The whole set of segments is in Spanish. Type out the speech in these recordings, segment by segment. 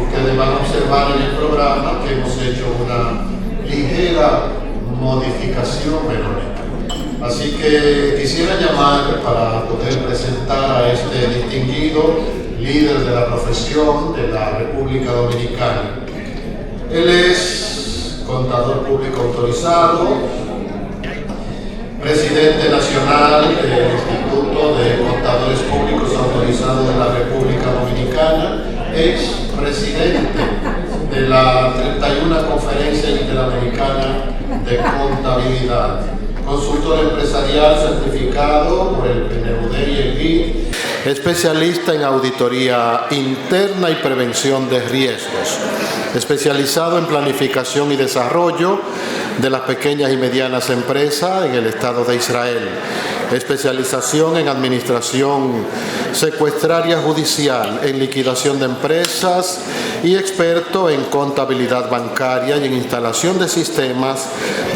Ustedes van a observar en el programa que hemos hecho una ligera modificación menor. Así que quisiera llamar para poder presentar a este distinguido líder de la profesión de la República Dominicana. Él es contador público autorizado, presidente nacional del Instituto de Contadores Públicos Autorizados de la República Dominicana, ex presidente de la 31 Conferencia Interamericana de Contabilidad, consultor empresarial certificado por el PNUD y el BID, especialista en auditoría interna y prevención de riesgos, especializado en planificación y desarrollo de las pequeñas y medianas empresas en el Estado de Israel, especialización en administración secuestraria judicial, en liquidación de empresas y experto en contabilidad bancaria y en instalación de sistemas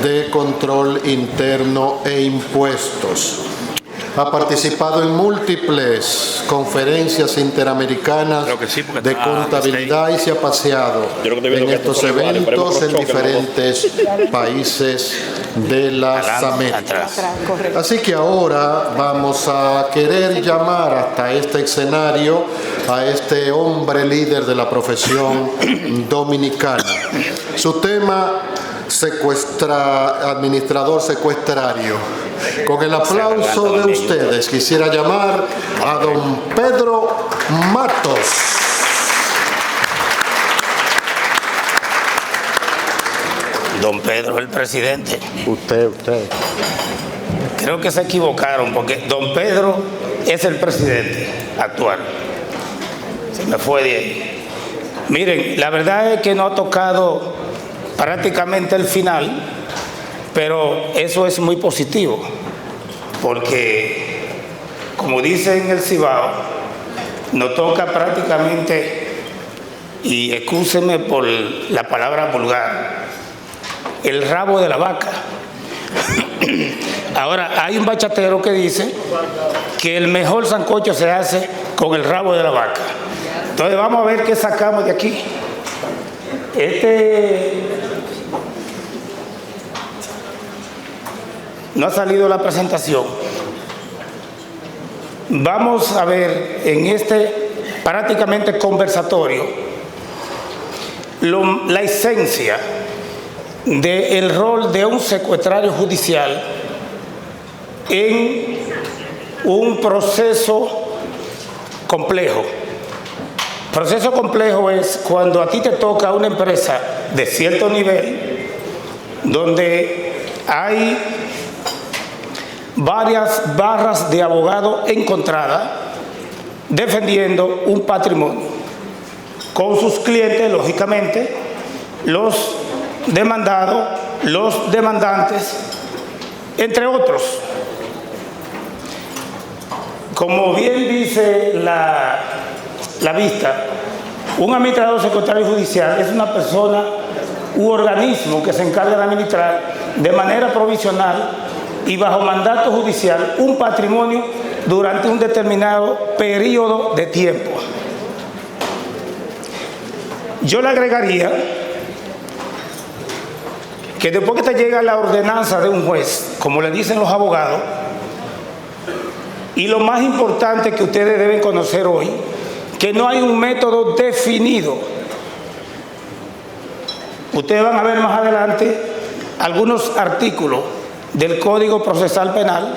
de control interno e impuestos. Ha participado en múltiples conferencias interamericanas de contabilidad y se ha paseado en estos eventos en diferentes países de las Américas. Así que ahora vamos a querer llamar hasta este escenario a este hombre líder de la profesión dominicana. Su tema: administrador secuestrario. Con el aplauso de ustedes quisiera llamar a don Pedro Matos. Don Pedro, el presidente. Usted. Creo que se equivocaron porque don Pedro es el presidente actual. Se me fue de ahí. Miren, la verdad es que no ha tocado prácticamente el final, pero eso es muy positivo, porque, como dicen en el Cibao, nos toca prácticamente, y excúsenme por la palabra vulgar, el rabo de la vaca. Ahora, hay un bachatero que dice que el mejor sancocho se hace con el rabo de la vaca. Entonces vamos a ver qué sacamos de aquí. No ha salido la presentación. Vamos a ver en este prácticamente conversatorio la esencia del rol de un secuestrario judicial en un proceso complejo. Proceso complejo es cuando a ti te toca una empresa de cierto nivel, donde hay varias barras de abogado encontradas defendiendo un patrimonio con sus clientes, lógicamente, los demandados, los demandantes, entre otros. Como bien dice la vista, un administrador secretario judicial es una persona u organismo que se encarga de administrar de manera provisional y bajo mandato judicial un patrimonio durante un determinado periodo de tiempo. Yo le agregaría que después que te llega la ordenanza de un juez, como le dicen los abogados, y lo más importante que ustedes deben conocer hoy, que no hay un método definido. Ustedes van a ver más adelante algunos artículos del Código Procesal Penal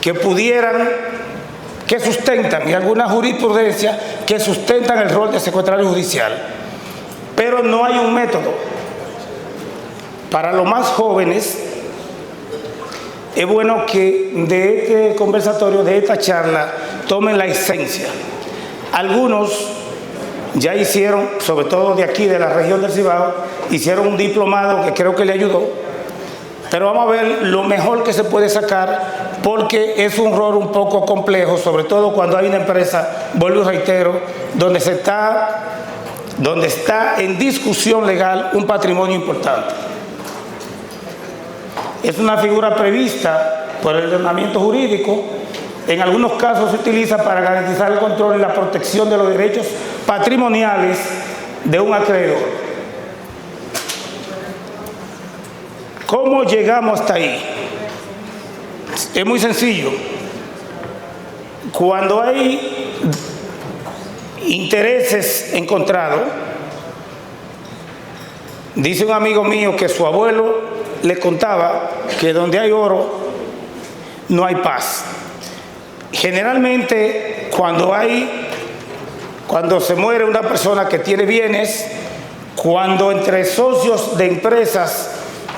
que sustentan, y alguna jurisprudencia que sustentan el rol de secuestrario judicial, pero no hay un método. Para los más jóvenes, es bueno que de este conversatorio, de esta charla, tomen la esencia. Algunos ya hicieron, sobre todo de aquí, de la región del Cibao, hicieron un diplomado que creo que le ayudó, pero vamos a ver lo mejor que se puede sacar, porque es un rol un poco complejo, sobre todo cuando hay una empresa, vuelvo y reitero, donde está en discusión legal un patrimonio importante. Es una figura prevista por el ordenamiento jurídico en algunos casos se utiliza para garantizar el control y la protección de los derechos patrimoniales de un acreedor. ¿Cómo llegamos hasta ahí? Es muy sencillo. Cuando hay intereses encontrados, dice un amigo mío que su abuelo le contaba que donde hay oro no hay paz. Generalmente cuando se muere una persona que tiene bienes, cuando entre socios de empresas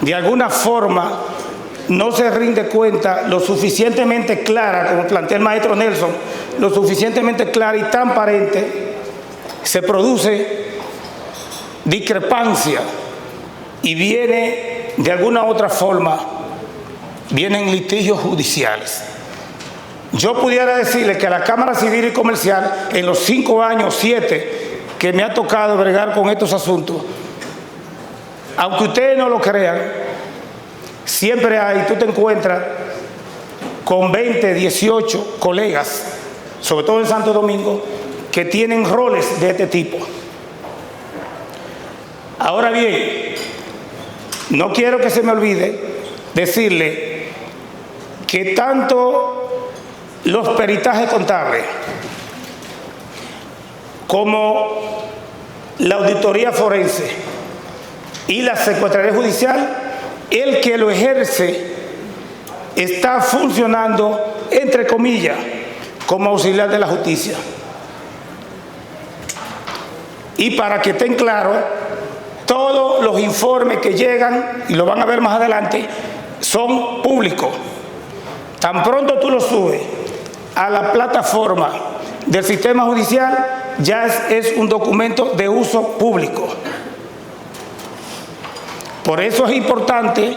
de alguna forma no se rinde cuenta lo suficientemente clara, como plantea el maestro Nelson, lo suficientemente clara y transparente, se produce discrepancia y viene de alguna otra forma, vienen litigios judiciales. Yo pudiera decirle que a la Cámara Civil y Comercial, en los 5 años, 7, que me ha tocado bregar con estos asuntos, aunque ustedes no lo crean, siempre tú te encuentras con 20, 18 colegas, sobre todo en Santo Domingo, que tienen roles de este tipo. Ahora bien, no quiero que se me olvide decirle que tanto los peritajes contables como la auditoría forense y la Secretaría Judicial, el que lo ejerce está funcionando, entre comillas, como auxiliar de la justicia. Y para que estén claros, todos los informes que llegan, y lo van a ver más adelante, son públicos. Tan pronto tú los subes a la plataforma del sistema judicial, ya es un documento de uso público. Por eso es importante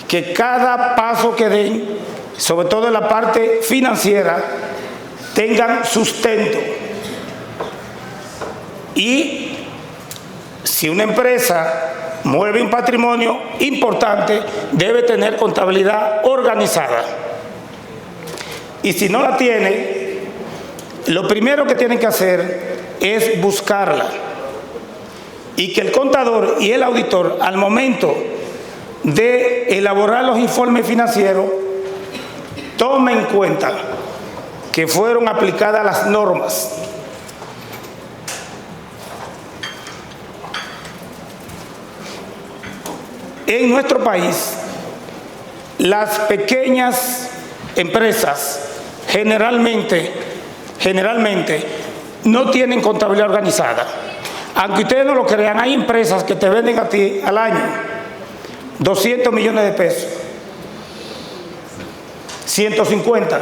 que cada paso que den, sobre todo en la parte financiera, tengan sustento. Y si una empresa mueve un patrimonio importante, debe tener contabilidad organizada. Y si no la tiene, lo primero que tienen que hacer es buscarla. Y que el contador y el auditor, al momento de elaborar los informes financieros, tomen en cuenta que fueron aplicadas las normas. En nuestro país, las pequeñas empresas generalmente no tienen contabilidad organizada. Aunque ustedes no lo crean, hay empresas que te venden a ti al año 200 millones de pesos, 150.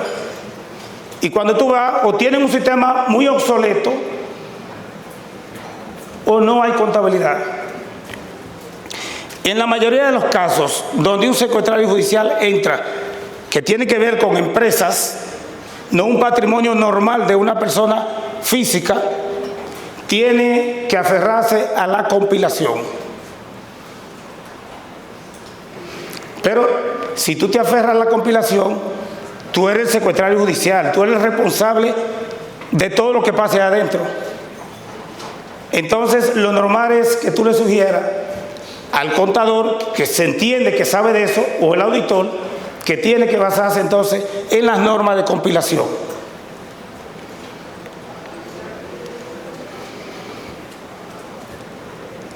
Y cuando tú vas, o tienen un sistema muy obsoleto, o no hay contabilidad. En la mayoría de los casos donde un secretario judicial entra, que tiene que ver con empresas, no un patrimonio normal de una persona física, tiene que aferrarse a la compilación. Pero si tú te aferras a la compilación, tú eres el secretario judicial, tú eres el responsable de todo lo que pase adentro. Entonces, lo normal es que tú le sugieras al contador, que se entiende que sabe de eso, o el auditor, que tiene que basarse entonces en las normas de compilación.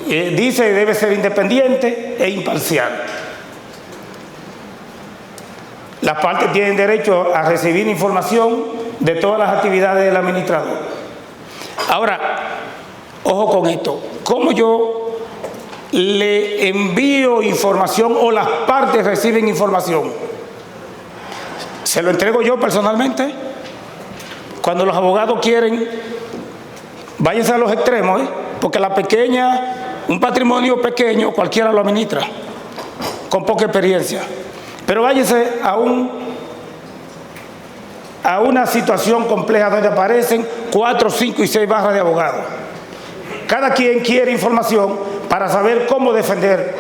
Dice que debe ser independiente e imparcial. Las partes tienen derecho a recibir información de todas las actividades del administrador. Ahora, ojo con esto. ¿Cómo yo le envío información o las partes reciben información? ¿Se lo entrego yo personalmente? Cuando los abogados quieren, váyanse a los extremos, porque la pequeña, un patrimonio pequeño, cualquiera lo administra, con poca experiencia. Pero váyanse a una situación compleja donde aparecen 4, 5 y 6 barras de abogados. Cada quien quiere información para saber cómo defender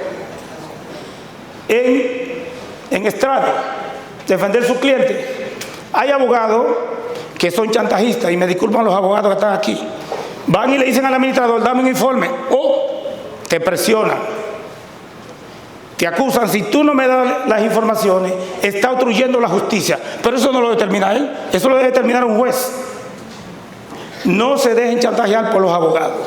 en estrado, defender su cliente. Hay abogados que son chantajistas, y me disculpan los abogados que están aquí. Van y le dicen al administrador, dame un informe, o te presionan, te acusan. Si tú no me das las informaciones, está obstruyendo la justicia. Pero eso no lo determina él, eso lo debe determinar un juez. No se dejen chantajear por los abogados.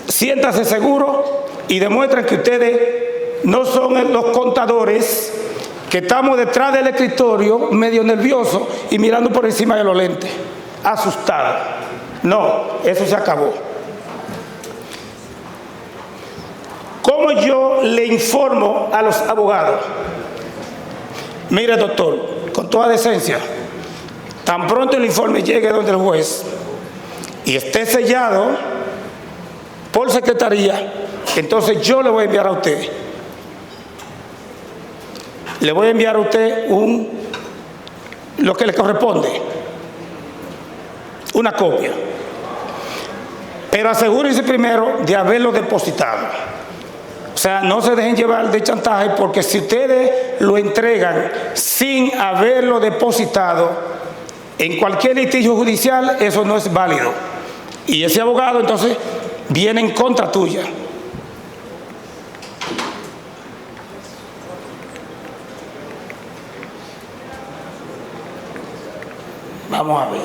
Siéntase seguro y demuestren que ustedes no son los contadores que estamos detrás del escritorio medio nerviosos y mirando por encima de los lentes, asustados. No, eso se acabó. ¿Cómo yo le informo a los abogados? Mire, doctor, con toda decencia, tan pronto el informe llegue donde el juez y esté sellado por secretaría, entonces yo le voy a enviar a usted. Le voy a enviar a usted lo que le corresponde, una copia. Pero asegúrense primero de haberlo depositado. O sea, no se dejen llevar de chantaje, porque si ustedes lo entregan sin haberlo depositado en cualquier litigio judicial, eso no es válido. Y ese abogado entonces viene en contra tuya. Vamos a ver.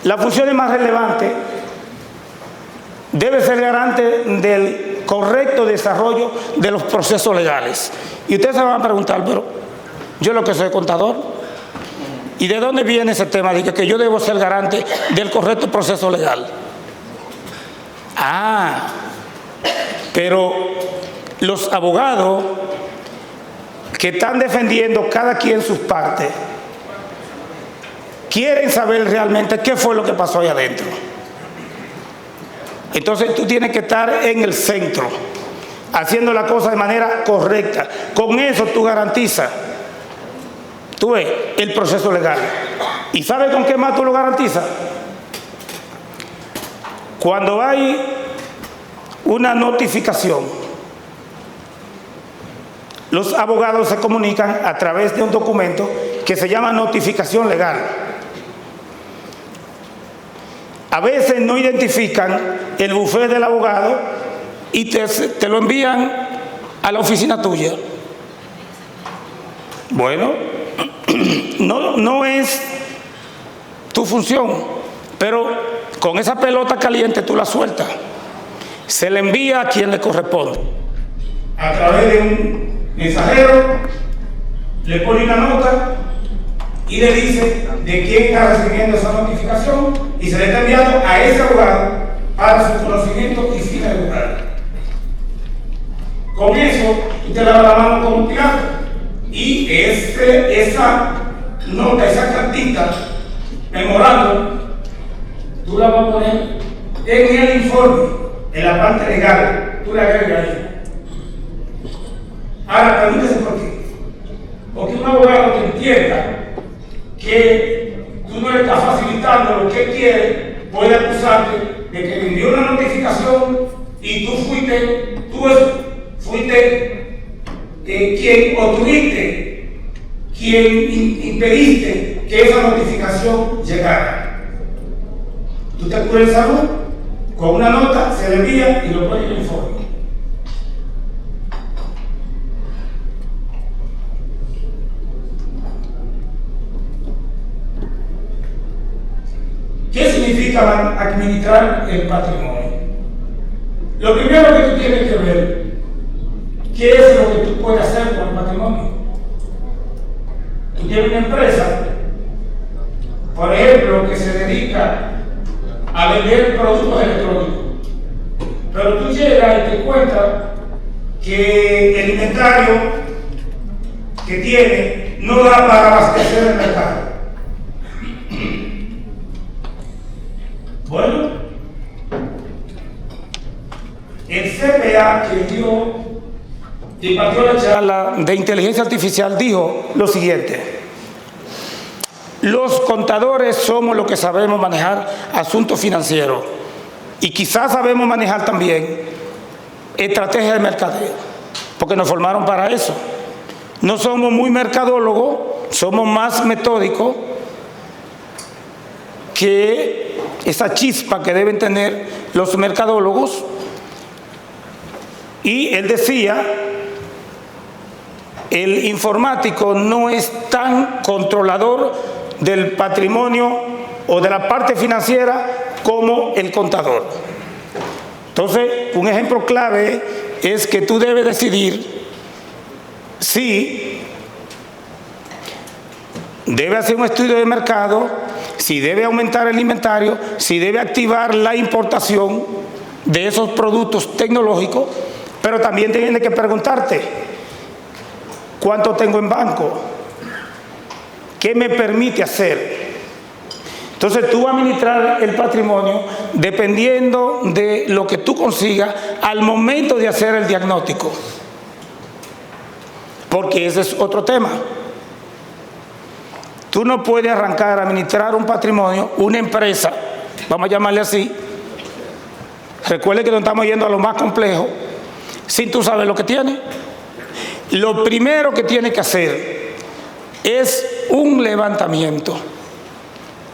La función más relevante debe ser garante del correcto desarrollo de los procesos legales. Y ustedes se van a preguntar, pero yo lo que soy contador, ¿y de dónde viene ese tema de que yo debo ser garante del correcto proceso legal? Ah, pero los abogados que están defendiendo cada quien sus partes quieren saber realmente qué fue lo que pasó ahí adentro. Entonces tú tienes que estar en el centro, haciendo la cosa de manera correcta. Con eso tú garantizas, tú ves, el proceso legal. ¿Y sabes con qué más tú lo garantizas? Cuando hay una notificación, los abogados se comunican a través de un documento que se llama notificación legal. A veces no identifican el bufete del abogado y te lo envían a la oficina tuya. Bueno, no es tu función, pero con esa pelota caliente tú la sueltas. Se le envía a quien le corresponde. A través de un mensajero, le pone una nota y le dice de quién está recibiendo esa notificación, y se le está enviando a ese abogado para su conocimiento y fines de lucrar. Con eso, usted le da la mano con un tirado, y esa nota, esa cartita, memorando, tú la vas a poner en el informe, en la parte legal, tú la agregas ahí. Ahora, pregúntese por qué. Porque un abogado que entienda que tú no le estás facilitando lo que él quiere, puede acusarte de que le envió una notificación y tú fuiste quien, o tuviste quien impediste que esa notificación llegara. Tú te curas de salud, con una nota se le envía y lo pone en el informe. ¿Qué significa administrar el patrimonio? Lo primero que tú tienes que ver, ¿qué es lo que tú puedes hacer con el patrimonio? Tú tienes una empresa, por ejemplo, que se dedica a vender productos electrónicos, pero tú llegas y te encuentras que el inventario que tiene no da para abastecer el mercado. Bueno, el CPA que impartió la charla de inteligencia artificial dijo lo siguiente: los contadores somos los que sabemos manejar asuntos financieros, Y quizás sabemos manejar también estrategias de mercadeo, porque nos formaron para eso. No somos muy mercadólogos, somos más metódicos que esa chispa que deben tener los mercadólogos. Y él decía, el informático no es tan controlador del patrimonio o de la parte financiera como el contador. Entonces, un ejemplo clave es que tú debes decidir si debe hacer un estudio de mercado, si debe aumentar el inventario, si debe activar la importación de esos productos tecnológicos, pero también tienes que preguntarte, ¿cuánto tengo en banco? ¿Qué me permite hacer? Entonces tú vas a administrar el patrimonio dependiendo de lo que tú consigas al momento de hacer el diagnóstico. Porque ese es otro tema. Tú no puedes arrancar a administrar un patrimonio, una empresa, vamos a llamarle así. Recuerde que nos estamos yendo a lo más complejo, sin tú saber lo que tiene. Lo primero que tienes que hacer es un levantamiento,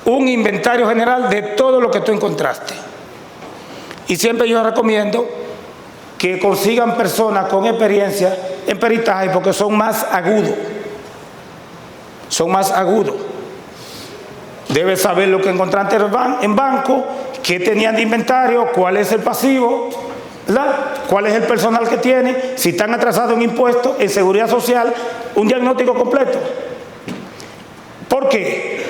un inventario general de todo lo que tú encontraste. Y siempre yo recomiendo que consigan personas con experiencia en peritaje porque son más agudos. Son más agudos. Debes saber lo que encontraste en banco, qué tenían de inventario, cuál es el pasivo, ¿verdad? Cuál es el personal que tiene, si están atrasados en impuestos, en seguridad social, un diagnóstico completo. ¿Por qué?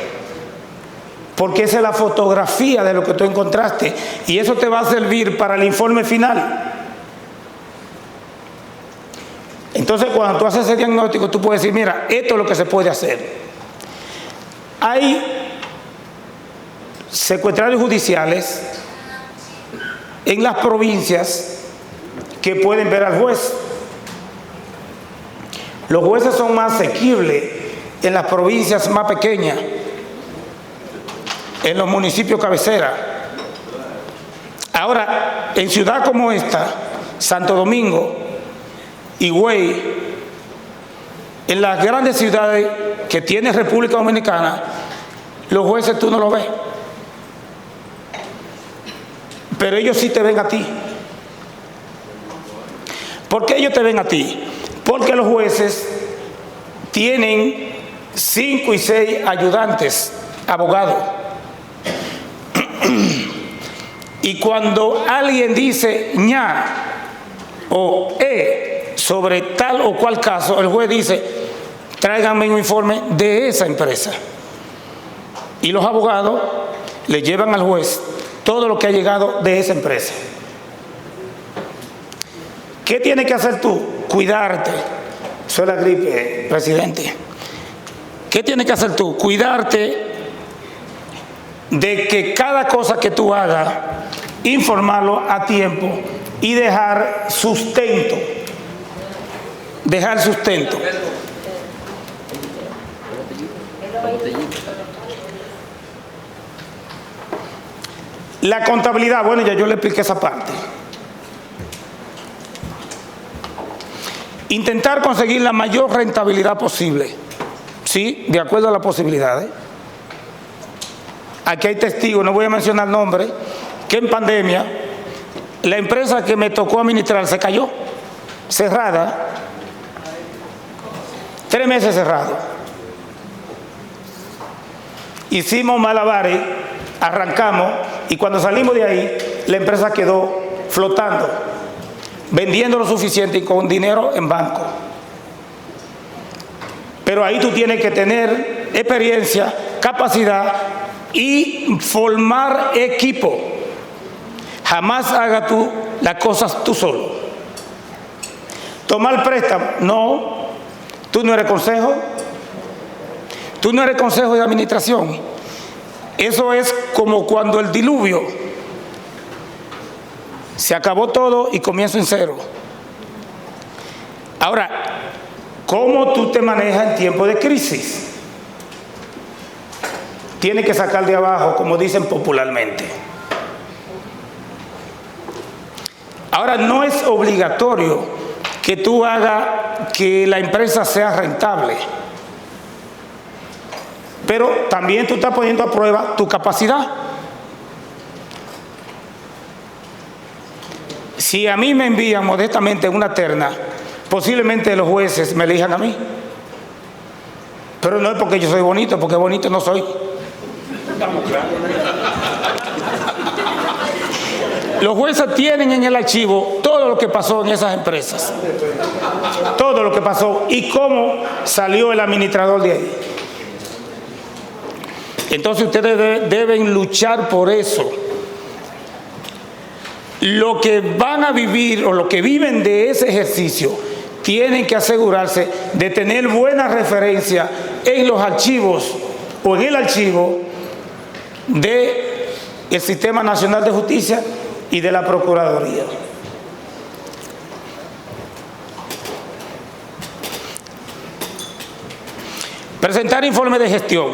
Porque esa es la fotografía de lo que tú encontraste y eso te va a servir para el informe final. Entonces, cuando tú haces ese diagnóstico, tú puedes decir, mira, esto es lo que se puede hacer. Hay secuestrarios judiciales en las provincias que pueden ver al juez. Los jueces son más asequibles en las provincias más pequeñas, en los municipios cabecera. Ahora, en ciudades como esta, Santo Domingo, Higüey, en las grandes ciudades que tiene República Dominicana, los jueces tú no los ves. Pero ellos sí te ven a ti. ¿Por qué ellos te ven a ti? Porque los jueces tienen 5 y 6 ayudantes, abogados. Y cuando alguien dice ña o sobre tal o cual caso, el juez dice, tráiganme un informe de esa empresa. Y los abogados le llevan al juez todo lo que ha llegado de esa empresa. ¿Qué tienes que hacer tú? Cuidarte. Eso es la gripe, presidente. ¿Qué tienes que hacer tú? Cuidarte de que cada cosa que tú hagas, informarlo a tiempo y dejar sustento. Dejar sustento. La contabilidad, bueno, ya yo le expliqué esa parte. Intentar conseguir la mayor rentabilidad posible, ¿sí? De acuerdo a las posibilidades. Aquí hay testigos, no voy a mencionar nombres, que en pandemia la empresa que me tocó administrar se cayó, cerrada, 3 meses cerrado. Hicimos malabares, arrancamos y cuando salimos de ahí, la empresa quedó flotando, vendiendo lo suficiente y con dinero en banco. Pero ahí tú tienes que tener experiencia, capacidad y formar equipo. Jamás hagas tú las cosas tú solo. Tomar préstamo, no. Tú no eres consejo. Tú no eres consejo de administración. Eso es como cuando el diluvio se acabó todo y comienzo en cero. Ahora, ¿cómo tú te manejas en tiempo de crisis? Tienes que sacar de abajo, como dicen popularmente. Ahora, no es obligatorio que tú hagas que la empresa sea rentable, pero también tú estás poniendo a prueba tu capacidad. Si a mí me envían modestamente una terna, posiblemente los jueces me elijan a mí. Pero no es porque yo soy bonito, porque bonito no soy. Estamos claros. Los jueces tienen en el archivo todo lo que pasó en esas empresas. Todo lo que pasó y cómo salió el administrador de ahí. Entonces ustedes deben luchar por eso. Lo que van a vivir o lo que viven de ese ejercicio tienen que asegurarse de tener buena referencia en los archivos o en el archivo del Sistema Nacional de Justicia y de la Procuraduría. Presentar informe de gestión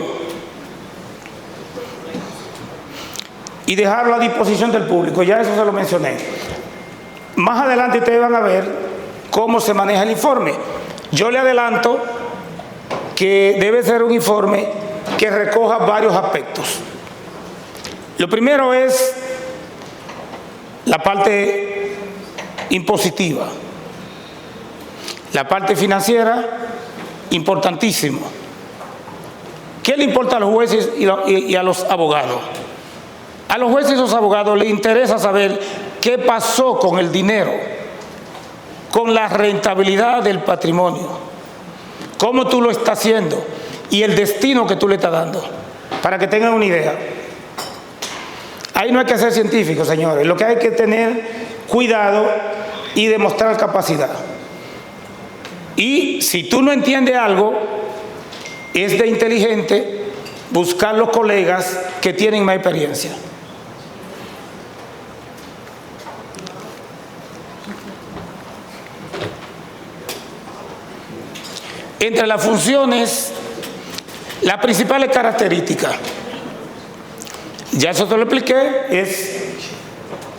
y dejarlo a disposición del público, ya eso se lo mencioné. Más adelante ustedes van a ver cómo se maneja el informe. Yo le adelanto que debe ser un informe que recoja varios aspectos. Lo primero es la parte impositiva, la parte financiera, importantísimo. ¿Qué le importa a los jueces y a los abogados? A los jueces y los abogados les interesa saber qué pasó con el dinero, con la rentabilidad del patrimonio, cómo tú lo estás haciendo y el destino que tú le estás dando, para que tengan una idea. Ahí no hay que ser científico, señores. Lo que hay que tener cuidado y demostrar capacidad. Y si tú no entiendes algo, es de inteligente buscar los colegas que tienen más experiencia. Entre las funciones, las principales características, ya eso te lo expliqué, es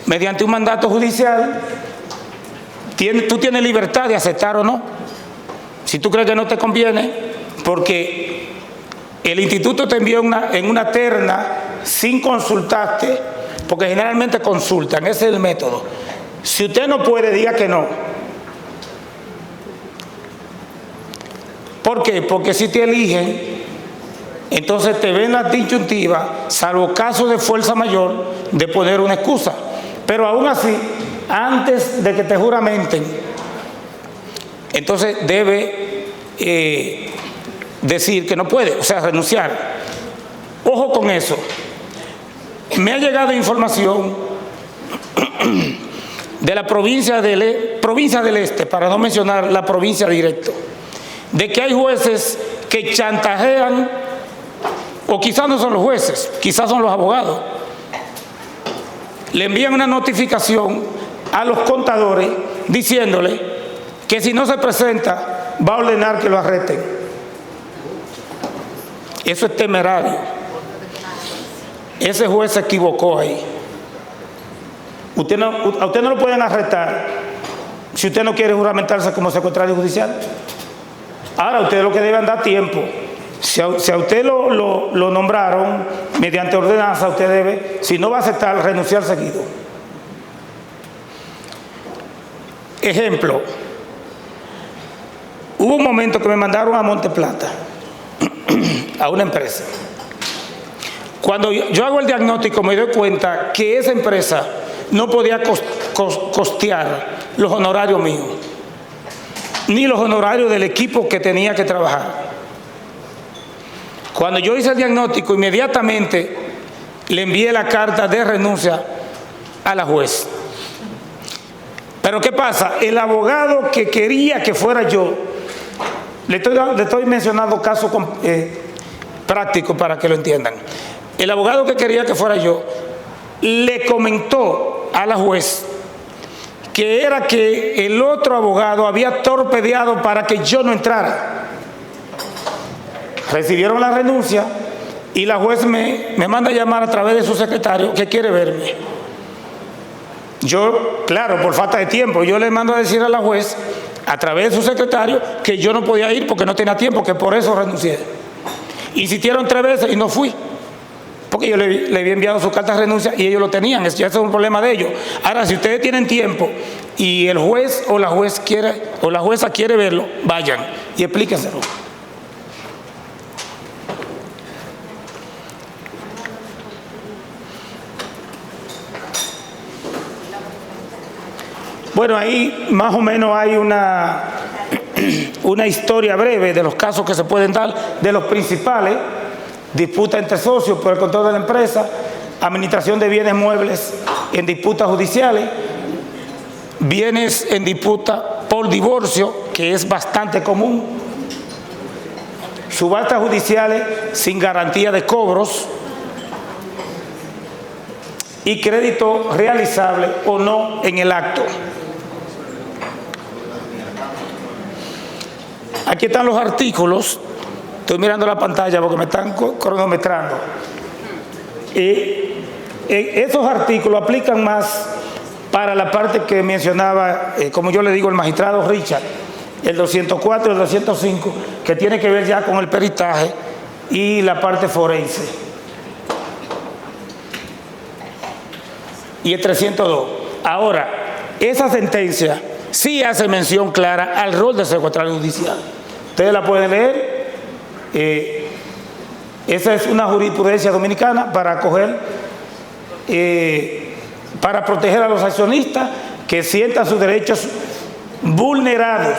mediante un mandato judicial, tú tienes libertad de aceptar o no, si tú crees que no te conviene, porque el instituto te envió en una terna sin consultarte, porque generalmente consultan, ese es el método. Si usted no puede, diga que no. ¿Por qué? Porque si te eligen, entonces te ven la disyuntiva, salvo caso de fuerza mayor, de poner una excusa. Pero aún así, antes de que te juramenten, entonces debe decir que no puede, o sea, renunciar. Ojo con eso. Me ha llegado información de la provincia del Este, para no mencionar la provincia directa, de que hay jueces que chantajean, o quizás no son los jueces, quizás son los abogados. Le envían una notificación a los contadores diciéndole que si no se presenta va a ordenar que lo arresten. Eso es temerario. Ese juez se equivocó ahí. A usted no lo pueden arrestar si usted no quiere juramentarse como secretario judicial. Ahora, usted lo que debe dar tiempo. Si a usted lo nombraron mediante ordenanza, usted debe, si no va a aceptar, renunciar seguido. Ejemplo, hubo un momento que me mandaron a Monte Plata, a una empresa. Cuando yo hago el diagnóstico, me doy cuenta que esa empresa no podía costear los honorarios míos, ni los honorarios del equipo que tenía que trabajar. Cuando yo hice el diagnóstico, inmediatamente le envié la carta de renuncia a la juez. Pero ¿qué pasa? El abogado que quería que fuera yo, le estoy mencionando casos prácticos para que lo entiendan. El abogado que quería que fuera yo, le comentó a la juez que era que el otro abogado había torpedeado para que yo no entrara. Recibieron la renuncia y la juez me manda a llamar a través de su secretario que quiere verme. Yo, claro, por falta de tiempo, yo le mando a decir a la juez, a través de su secretario, que yo no podía ir porque no tenía tiempo, que por eso renuncié. Insistieron 3 veces y no fui, porque yo le había enviado su carta de renuncia y ellos lo tenían. Ya es un problema de ellos. Ahora, si ustedes tienen tiempo y el juez o la jueza quiere verlo, vayan y explíquenselo. Bueno, ahí más o menos hay una historia breve de los casos que se pueden dar, de los principales: disputa entre socios por el control de la empresa, administración de bienes muebles en disputas judiciales, bienes en disputa por divorcio, que es bastante común, subastas judiciales sin garantía de cobros y crédito realizable o no en el acto. Aquí están los artículos. Estoy mirando la pantalla porque me están cronometrando. Esos artículos aplican más para la parte que mencionaba, como yo le digo, el magistrado Richard, el 204 y el 205, que tiene que ver ya con el peritaje y la parte forense. Y el 302. Ahora, esa sentencia sí hace mención clara al rol del secretario judicial. Ustedes la pueden leer. Esa es una jurisprudencia dominicana para para proteger a los accionistas que sientan sus derechos vulnerados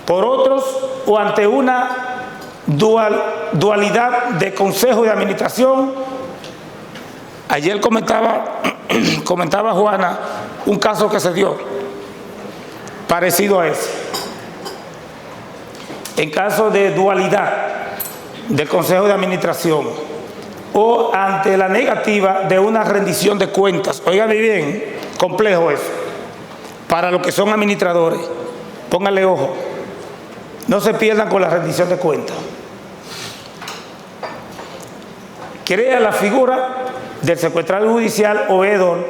por otros o ante una dualidad de consejo de administración. Ayer comentaba Juana un caso que se dio parecido a ese. En caso de dualidad del consejo de administración o ante la negativa de una rendición de cuentas. Óigame bien, complejo eso. Para los que son administradores, pónganle ojo, no se pierdan con la rendición de cuentas. Crea la figura del secretario judicial o veedor,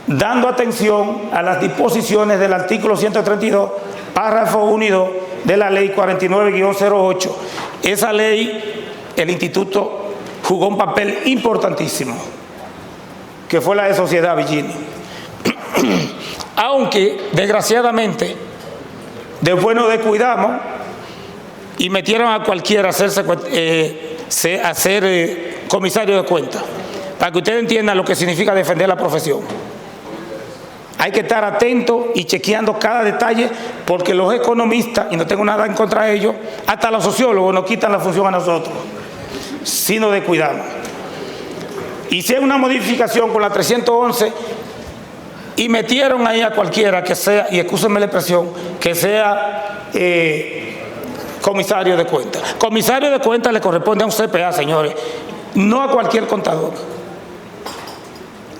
dando atención a las disposiciones del artículo 132, párrafo 1 y 2 de la ley 49-08. Esa ley, el instituto jugó un papel importantísimo, que fue la de Sociedad Villini. Aunque, desgraciadamente, después nos descuidamos y metieron a cualquiera a ser comisario de cuentas, para que ustedes entiendan lo que significa defender la profesión. Hay que estar atentos y chequeando cada detalle, porque los economistas, y no tengo nada en contra de ellos, hasta los sociólogos nos quitan la función a nosotros si nos descuidamos. Y si hay una modificación con la 311 y metieron ahí a cualquiera que sea, y excúsenme la expresión, que sea comisario de cuentas. Comisario de cuentas le corresponde a un CPA, señores, no a cualquier contador.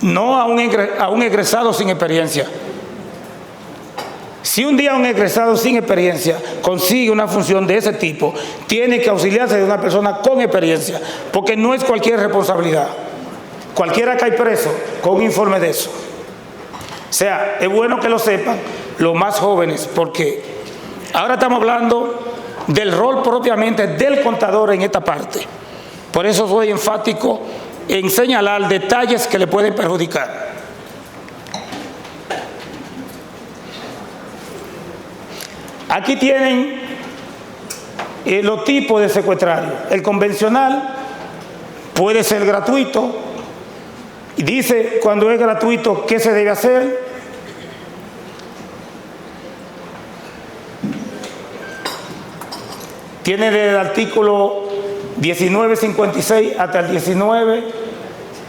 No a un egresado sin experiencia. Si un día un egresado sin experiencia consigue una función de ese tipo, tiene que auxiliarse de una persona con experiencia, porque no es cualquier responsabilidad. Cualquiera cae preso con un informe de eso. O sea, es bueno que lo sepan los más jóvenes, porque ahora estamos hablando del rol propiamente del contador en esta parte. Por eso soy enfático en señalar detalles que le pueden perjudicar. Aquí tienen los tipos de secuestrario. El convencional puede ser gratuito. Y dice cuando es gratuito qué se debe hacer. Tiene desde el artículo 1956 hasta el 19,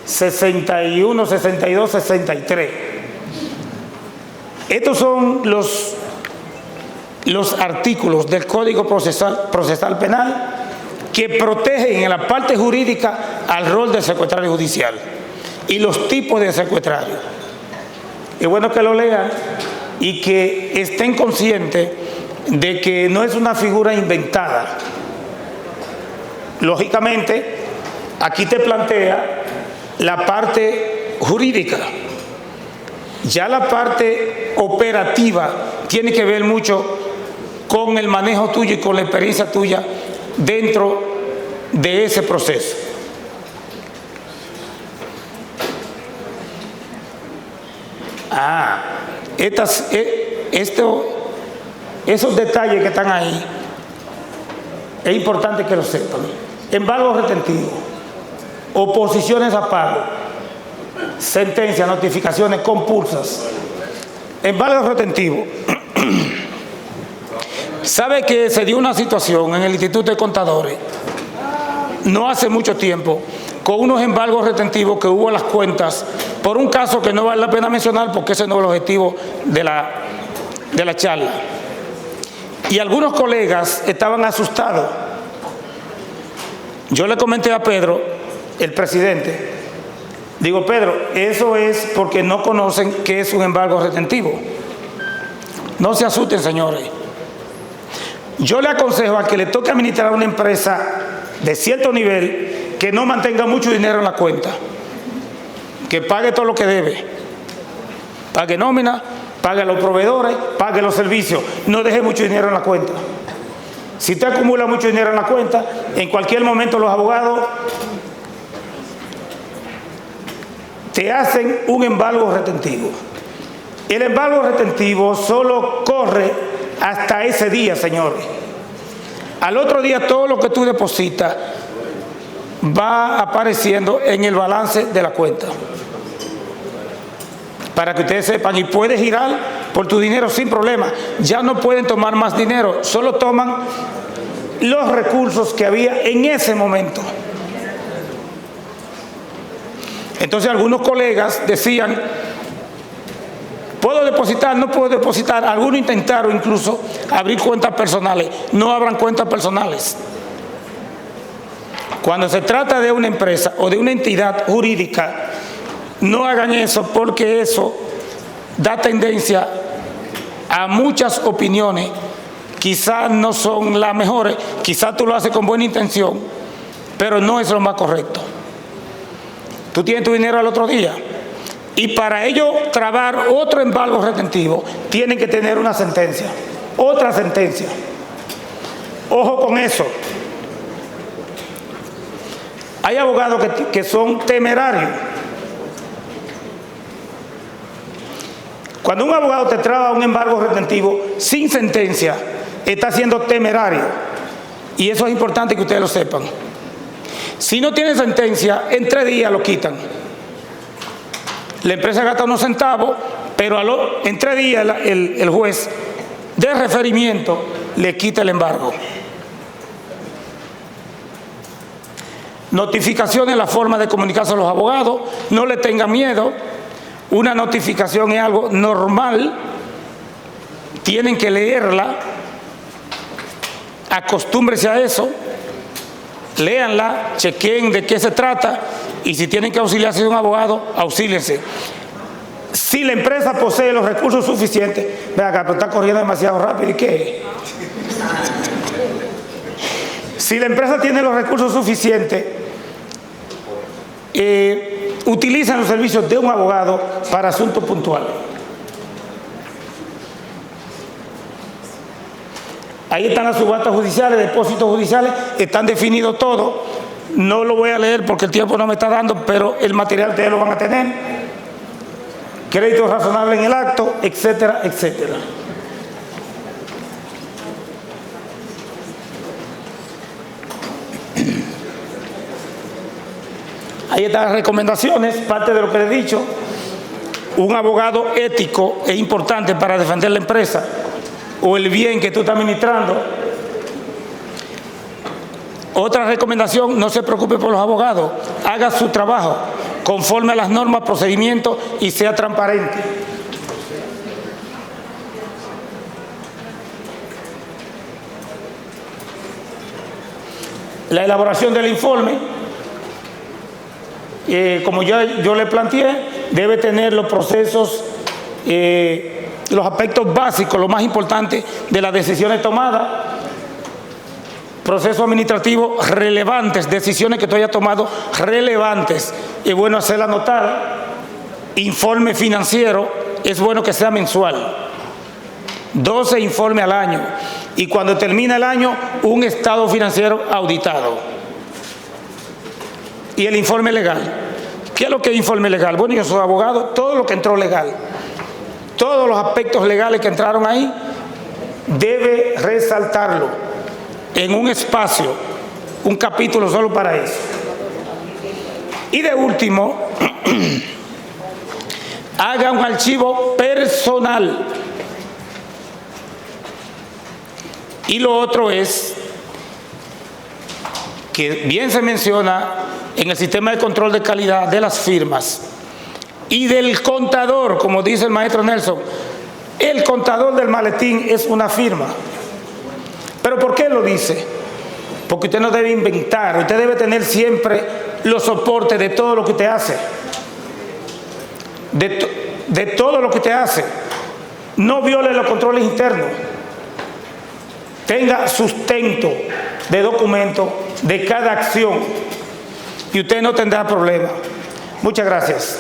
61, 62, 63. Estos son los artículos del Código Procesal Penal que protegen en la parte jurídica al rol del secretario judicial y los tipos de secuestrario. Es bueno que lo lean y que estén conscientes de que no es una figura inventada. Lógicamente, aquí te plantea la parte jurídica, Ya la parte operativa tiene que ver mucho con el manejo tuyo y con la experiencia tuya dentro de ese proceso. Esos detalles que están ahí, es importante que lo sepan. Embargo retentivo, oposiciones a pago, sentencias, notificaciones compulsas, embargo retentivo. ¿Sabe que se dio una situación en el Instituto de Contadores no hace mucho tiempo con unos embargos retentivos que hubo a las cuentas por un caso que no vale la pena mencionar porque ese no es el objetivo de la charla? Y algunos colegas estaban asustados. Yo le comenté a Pedro, el presidente, digo, Pedro, eso es porque no conocen qué es un embargo retentivo. No se asusten, señores. Yo le aconsejo a que le toque administrar una empresa de cierto nivel que no mantenga mucho dinero en la cuenta, que pague todo lo que debe, pague nómina, pague a los proveedores, pague los servicios, no deje mucho dinero en la cuenta. Si usted acumula mucho dinero en la cuenta, en cualquier momento los abogados te hacen un embargo retentivo. El embargo retentivo solo corre hasta ese día, señores. Al otro día todo lo que tú depositas va apareciendo en el balance de la cuenta. Para que ustedes sepan, y puedes girar por tu dinero sin problema. Ya no pueden tomar más dinero, solo toman los recursos que había en ese momento. Entonces algunos colegas decían, ¿puedo depositar? No puedo depositar. Algunos intentaron incluso abrir cuentas personales. No abran cuentas personales. Cuando se trata de una empresa o de una entidad jurídica, no hagan eso, porque eso da tendencia a muchas opiniones. Quizás no son las mejores, quizás tú lo haces con buena intención, pero no es lo más correcto. Tú tienes tu dinero al otro día. Y para ello trabar otro embargo retentivo, tienen que tener una sentencia, otra sentencia. Ojo con eso. Hay abogados que son temerarios. Cuando un abogado te traba un embargo retentivo sin sentencia, está siendo temerario. Y eso es importante que ustedes lo sepan. Si no tiene sentencia, en 3 días lo quitan. La empresa gasta unos centavos, pero en 3 días el juez de referimiento le quita el embargo. Notificación es la forma de comunicarse a los abogados. No le tengan miedo. Una notificación es algo normal. Tienen que leerla. Acostúmbrese a eso. Léanla, chequen de qué se trata y si tienen que auxiliarse de un abogado, auxíliense. Si la empresa posee los recursos suficientes, vea acá, pero está corriendo demasiado rápido, ¿y qué? Si la empresa tiene los recursos suficientes, utilizan los servicios de un abogado para asuntos puntuales. Ahí están las subastas judiciales, depósitos judiciales, están definidos todo. No lo voy a leer porque el tiempo no me está dando, pero el material ustedes lo van a tener. Crédito razonable en el acto, etcétera, etcétera. Ahí están las recomendaciones, parte de lo que les he dicho. Un abogado ético es importante para defender la empresa o el bien que tú estás administrando. Otra recomendación, no se preocupe por los abogados, haga su trabajo conforme a las normas, procedimientos y sea transparente. La elaboración del informe, como yo le planteé, debe tener los procesos, los aspectos básicos, lo más importante de las decisiones tomadas, procesos administrativos relevantes, decisiones que tú hayas tomado relevantes, es bueno hacerla notar, informe financiero es bueno que sea mensual. 12 informes al año. Y cuando termina el año, un estado financiero auditado. Y el informe legal. ¿Qué es lo que es informe legal? Bueno, yo soy abogado, todo lo que entró legal, todos los aspectos legales que entraron ahí, debe resaltarlo en un espacio, un capítulo solo para eso. Y de último, haga un archivo personal. Y lo otro es que bien se menciona en el sistema de control de calidad de las firmas y del contador, como dice el maestro Nelson, el contador del maletín es una firma. ¿Pero por qué lo dice? Porque usted no debe inventar, usted debe tener siempre los soportes de todo lo que usted hace. De todo lo que usted hace. No viole los controles internos. Tenga sustento de documento de cada acción y usted no tendrá problema. Muchas gracias.